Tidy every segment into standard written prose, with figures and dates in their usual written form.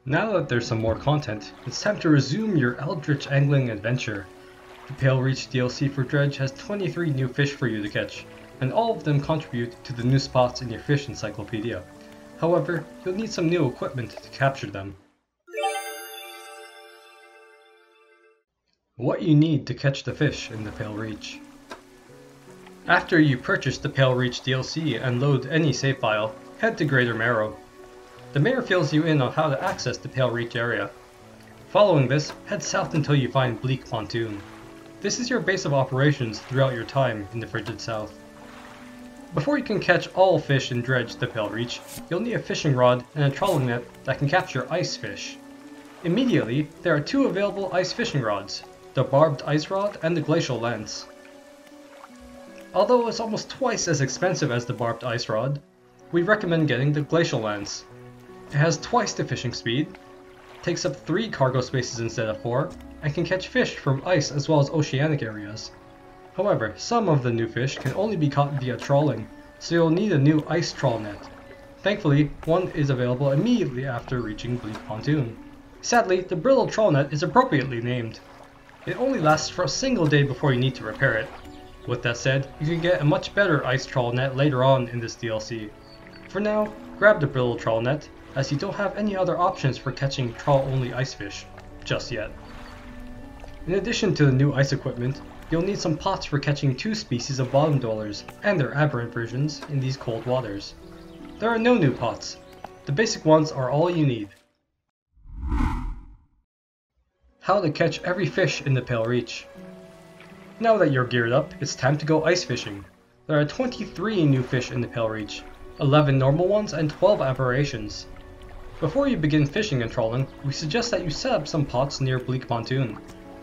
Now that there's some more content, it's time to resume your eldritch angling adventure. The Pale Reach DLC for Dredge has 23 new fish for you to catch, and all of them contribute to the new spots in your fish encyclopedia. However, you'll need some new equipment to capture them. What you need to catch the fish in the Pale Reach. After you purchase the Pale Reach DLC and load any save file, head to Greater Marrow. The mayor fills you in on how to access the Pale Reach area. Following this, head south until you find Bleak Pontoon. This is your base of operations throughout your time in the frigid south. Before you can catch all fish in Dredge the Pale Reach, you'll need a fishing rod and a trolling net that can capture ice fish. Immediately, there are two available ice fishing rods, the barbed ice rod and the glacial lance. Although it's almost twice as expensive as the barbed ice rod, we recommend getting the glacial lance. It has twice the fishing speed, takes up 3 cargo spaces instead of 4, and can catch fish from ice as well as oceanic areas. However, some of the new fish can only be caught via trawling, so you'll need a new ice trawl net. Thankfully, one is available immediately after reaching Bleak Pontoon. Sadly, the brittle trawl net is appropriately named. It only lasts for a single day before you need to repair it. With that said, you can get a much better ice trawl net later on in this DLC. For now, grab the brittle trawl net, as you don't have any other options for catching trawl-only ice fish just yet. In addition to the new ice equipment, you'll need some pots for catching 2 species of bottom dwellers and their aberrant versions in these cold waters. There are no new pots. The basic ones are all you need. How to catch every fish in the Pale Reach. Now that you're geared up, it's time to go ice fishing. There are 23 new fish in the Pale Reach, 11 normal ones and 12 aberrations. Before you begin fishing and trawling, we suggest that you set up some pots near Bleak Pontoon.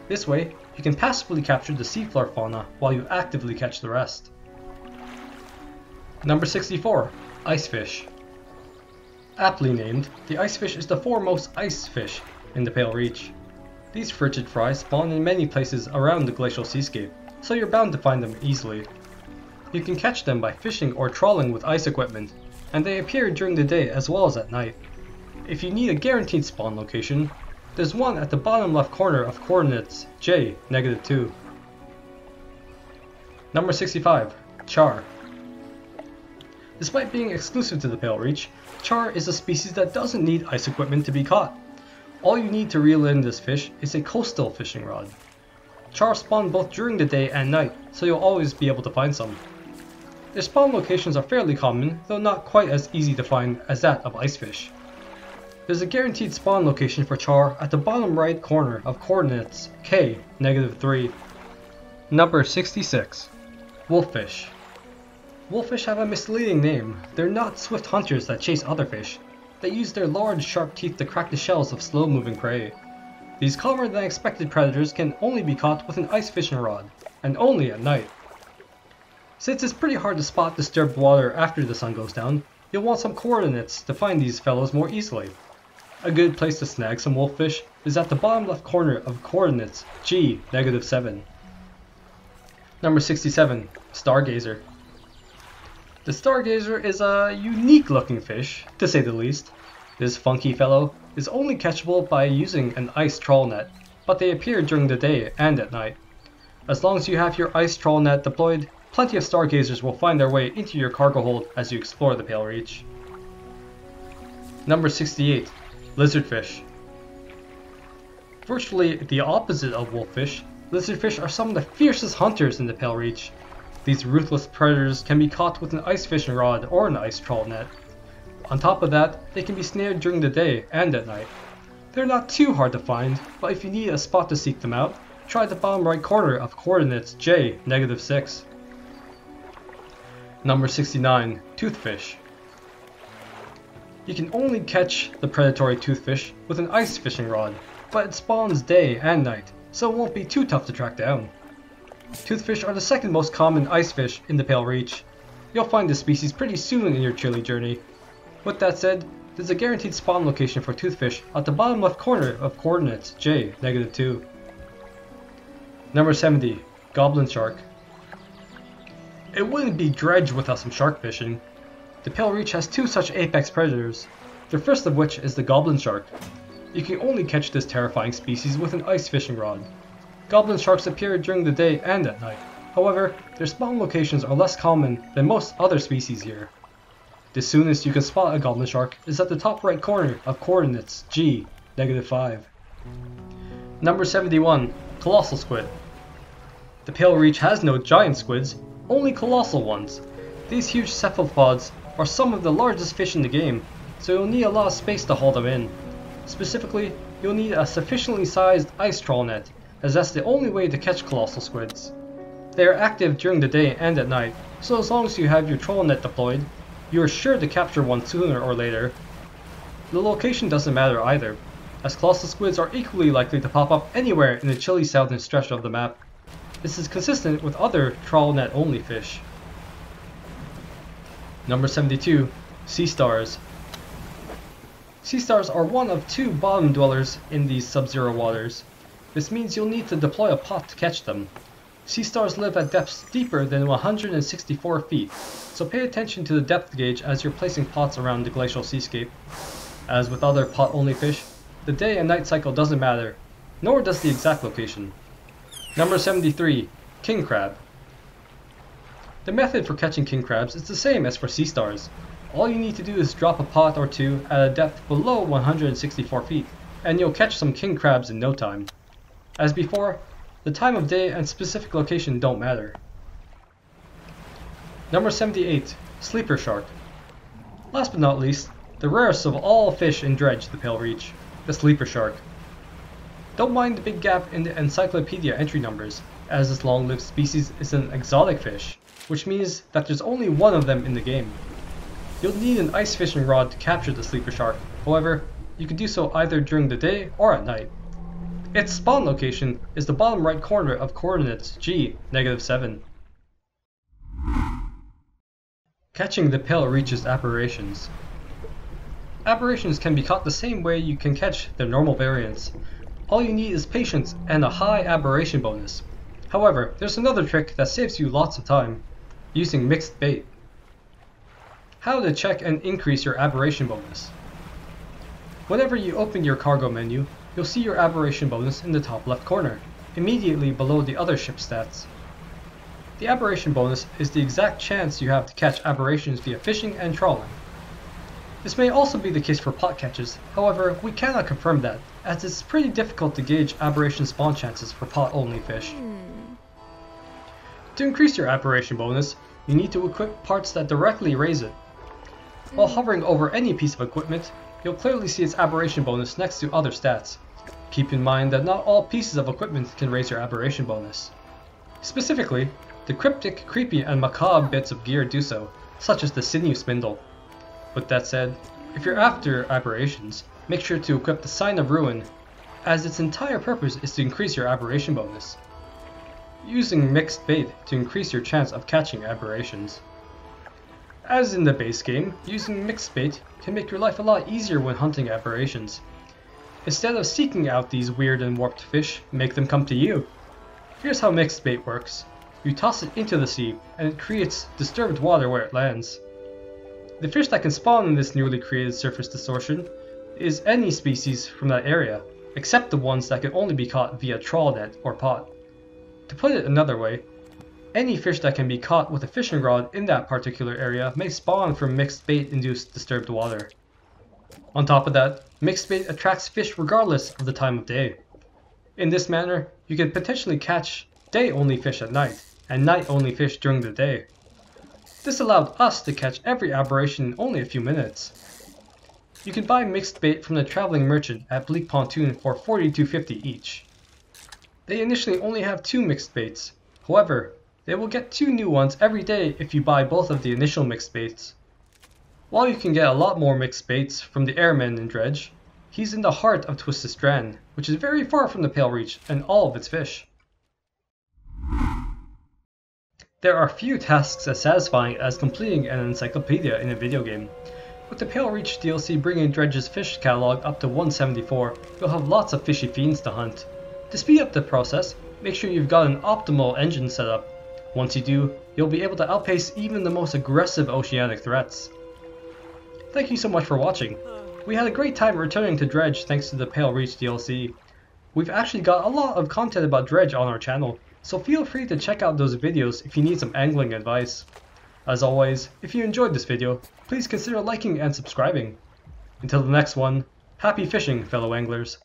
This way, you can passively capture the seafloor fauna while you actively catch the rest. Number 64. Icefish. Aptly named, the icefish is the foremost ice fish in the Pale Reach. These frigid fry spawn in many places around the glacial seascape, so you're bound to find them easily. You can catch them by fishing or trawling with ice equipment, and they appear during the day as well as at night. If you need a guaranteed spawn location, there's one at the bottom left corner of coordinates J, -2. Number 65. Char. Despite being exclusive to the Pale Reach, Char is a species that doesn't need ice equipment to be caught. All you need to reel in this fish is a coastal fishing rod. Char spawn both during the day and night, so you'll always be able to find some. Their spawn locations are fairly common, though not quite as easy to find as that of icefish. There's a guaranteed spawn location for Char at the bottom right corner of coordinates K, -3. Number 66. Wolffish. Wolffish have a misleading name. They're not swift hunters that chase other fish. They use their large, sharp teeth to crack the shells of slow-moving prey. These calmer than expected predators can only be caught with an ice fishing rod, and only at night. Since it's pretty hard to spot disturbed water after the sun goes down, you'll want some coordinates to find these fellows more easily. A good place to snag some wolffish is at the bottom left corner of coordinates G, -7. Number 67. Stargazer. The Stargazer is a unique looking fish, to say the least. This funky fellow is only catchable by using an ice trawl net, but they appear during the day and at night. As long as you have your ice trawl net deployed, plenty of Stargazers will find their way into your cargo hold as you explore the Pale Reach. Number 68. Lizardfish. Virtually the opposite of wolffish, lizardfish are some of the fiercest hunters in the Pale Reach. These ruthless predators can be caught with an ice fishing rod or an ice trawl net. On top of that, they can be snared during the day and at night. They're not too hard to find, but if you need a spot to seek them out, try the bottom right corner of coordinates J, -6. Number 69. Toothfish. You can only catch the predatory toothfish with an ice fishing rod, but it spawns day and night, so it won't be too tough to track down. Toothfish are the second most common ice fish in the Pale Reach. You'll find this species pretty soon in your chilly journey. With that said, there's a guaranteed spawn location for toothfish at the bottom left corner of coordinates J, -2. Number 70. Goblin Shark. It wouldn't be Dredge without some shark fishing. The Pale Reach has 2 such apex predators, the first of which is the Goblin Shark. You can only catch this terrifying species with an ice fishing rod. Goblin sharks appear during the day and at night. However, their spawn locations are less common than most other species here. The soonest you can spot a goblin shark is at the top right corner of coordinates G, -5. Number 71. Colossal Squid. The Pale Reach has no giant squids, only colossal ones. These huge cephalopods are some of the largest fish in the game, so you'll need a lot of space to haul them in. Specifically, you'll need a sufficiently sized ice trawl net, as that's the only way to catch colossal squids. They are active during the day and at night, so as long as you have your trawl net deployed, you are sure to capture one sooner or later. The location doesn't matter either, as colossal squids are equally likely to pop up anywhere in the chilly southern stretch of the map. This is consistent with other trawl net only fish. Number 72. Sea Stars. Sea stars are one of 2 bottom dwellers in these sub-zero waters. This means you'll need to deploy a pot to catch them. Sea stars live at depths deeper than 164 feet, so pay attention to the depth gauge as you're placing pots around the glacial seascape. As with other pot-only fish, the day and night cycle doesn't matter, nor does the exact location. Number 73. King Crab. The method for catching king crabs is the same as for sea stars. All you need to do is drop a pot or two at a depth below 164 feet, and you'll catch some king crabs in no time. As before, the time of day and specific location don't matter. Number 78. Sleeper Shark. Last but not least, the rarest of all fish in Dredge, the Pale Reach, the Sleeper Shark. Don't mind the big gap in the encyclopedia entry numbers, as this long-lived species is an exotic fish, which means that there's only one of them in the game. You'll need an ice fishing rod to capture the sleeper shark, however, you can do so either during the day or at night. Its spawn location is the bottom right corner of coordinates G, -7. Catching the Pale Reach's aberrations. Aberrations can be caught the same way you can catch their normal variants. All you need is patience and a high aberration bonus. However, there's another trick that saves you lots of time, using mixed bait. How to check and increase your aberration bonus. Whenever you open your cargo menu, you'll see your aberration bonus in the top left corner, immediately below the other ship stats. The aberration bonus is the exact chance you have to catch aberrations via fishing and trawling. This may also be the case for pot catches, however, we cannot confirm that, as it's pretty difficult to gauge aberration spawn chances for pot-only fish. To increase your aberration bonus, you need to equip parts that directly raise it. While hovering over any piece of equipment, you'll clearly see its aberration bonus next to other stats. Keep in mind that not all pieces of equipment can raise your aberration bonus. Specifically, the cryptic, creepy, and macabre bits of gear do so, such as the sinew spindle. With that said, if you're after aberrations, make sure to equip the Sign of Ruin, as its entire purpose is to increase your aberration bonus. Using mixed bait to increase your chance of catching aberrations. As in the base game, using mixed bait can make your life a lot easier when hunting aberrations. Instead of seeking out these weird and warped fish, make them come to you. Here's how mixed bait works. You toss it into the sea, and it creates disturbed water where it lands. The fish that can spawn in this newly created surface distortion is any species from that area, except the ones that can only be caught via trawl net or pot. To put it another way, any fish that can be caught with a fishing rod in that particular area may spawn from mixed bait-induced disturbed water. On top of that, mixed bait attracts fish regardless of the time of day. In this manner, you can potentially catch day-only fish at night, and night-only fish during the day. This allowed us to catch every aberration in only a few minutes. You can buy mixed bait from the traveling merchant at Bleak Pontoon for $42.50 each. They initially only have 2 mixed baits, however, they will get 2 new ones every day if you buy both of the initial mixed baits. While you can get a lot more mixed baits from the airman in Dredge, he's in the heart of Twisted Strand, which is very far from the Pale Reach and all of its fish. There are few tasks as satisfying as completing an encyclopedia in a video game. With the Pale Reach DLC bringing Dredge's fish catalog up to 174, you'll have lots of fishy fiends to hunt. To speed up the process, make sure you've got an optimal engine setup. Once you do, you'll be able to outpace even the most aggressive oceanic threats. Thank you so much for watching. We had a great time returning to Dredge thanks to the Pale Reach DLC. We've actually got a lot of content about Dredge on our channel, so feel free to check out those videos if you need some angling advice. As always, if you enjoyed this video, please consider liking and subscribing. Until the next one, happy fishing, fellow anglers.